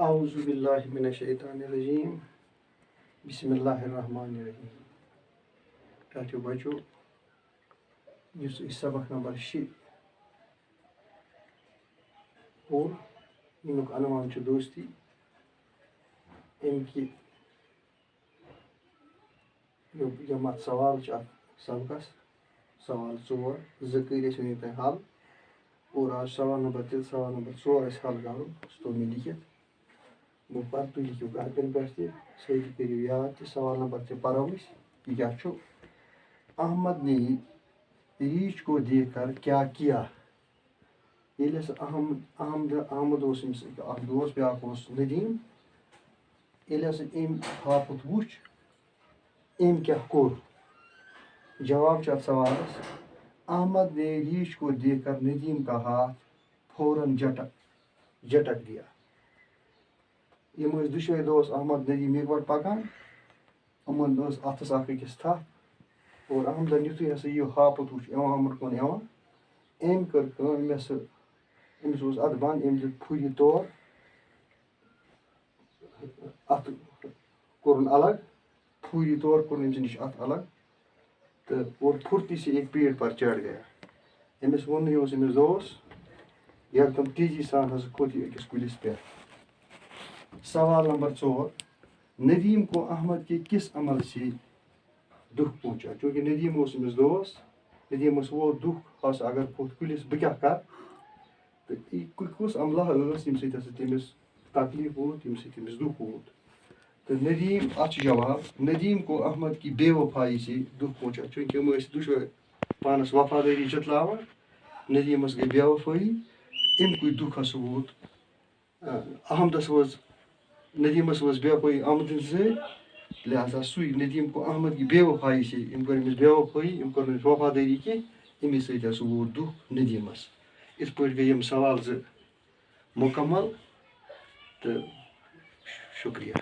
اعوذ باللہ من الشیطان الرجیم بسم اللہ الرحمن الرحیم. کیا بچو اس سبق نمبر 6 اور امیک عنوان دوستی امکہ یم ات سوال سبقس سوال 4 زٕ تھی حل اور آج سوال نمبر 4 حل کرن تو میں لکھت بہ پر تھی لکھو کاپین پہ سی کرو یاد سوال نمبر پرو یہ کیا احمد نے ریچھ کو دیکھ کر کیا کیا. یل احمد دوست بیاکھ ندیم یل ام ہاپت وچ ام کیا کور. جواب ات سوالس احمد نے ریچھ کو دیکھ کر ندیم کا ہاتھ فوراً جھٹک دیا. یم دشوے دوست احمد ندیم اکوٹ پکان امن اتھس اکھ أکس تھپ اور احمدن یتھے ہسا یہ ہاپت وچ امر کن ام کر کٲم أمس اوس اتھ بنٛد أمۍ دیُت پھُرِ تور اتھ کوٚرُن الگ پھُرِ تور کوٚرُن أمۍ سٕنٛدِ نِش اتھ الگ تہٕ اور پھُرتی سے ایک پیڑ پر چڑھ گیا. أمِس ووٚننُے اوس أمِس دوس یکدم تیزی سان ہسا کھوٚت یہِ أکِس کُلِس پٮ۪ٹھ. سوال نمبر 4 ندیم کو احمد کے کس عمل سے دکھ پہنچا. چونکہ ندیم اوس أمِس دوس ندیمس ووت دکھ ہسا اگر کھوٚت کُلِس بہٕ کیٛاہ کر تہٕ کُس عملہ ٲس ییٚمہِ سۭتۍ ہسا تٔمِس تکلیف ووت ییٚمہِ سۭتۍ تٔمِس دکھ ووت. تہٕ ندیم اتھ چھُ جواب ندیم کو احمد کی بے وفائی سے دکھ پہنچا. چونکہ یِم ٲسۍ دُشوے پانس وفادٲری جتلاوان ندیمس گٔے بے وفٲیی امکُے دکھ ہسا ووت احمدس وٲژ ندیمس وٲژ بے وفٲیی احمدن سۭتۍ لہذا سُے ندیم کو احمد کی بے وفائی سے أمۍ کٔر أمِس بے وفٲیی أمۍ کٔر نہٕ وفادٲری کینٛہہ امی سۭتۍ ہسا ووت دکھ ندیمس. یِتھ پٲٹھۍ گٔے یِم سوال 2 مکمل تہٕ شُکریہ.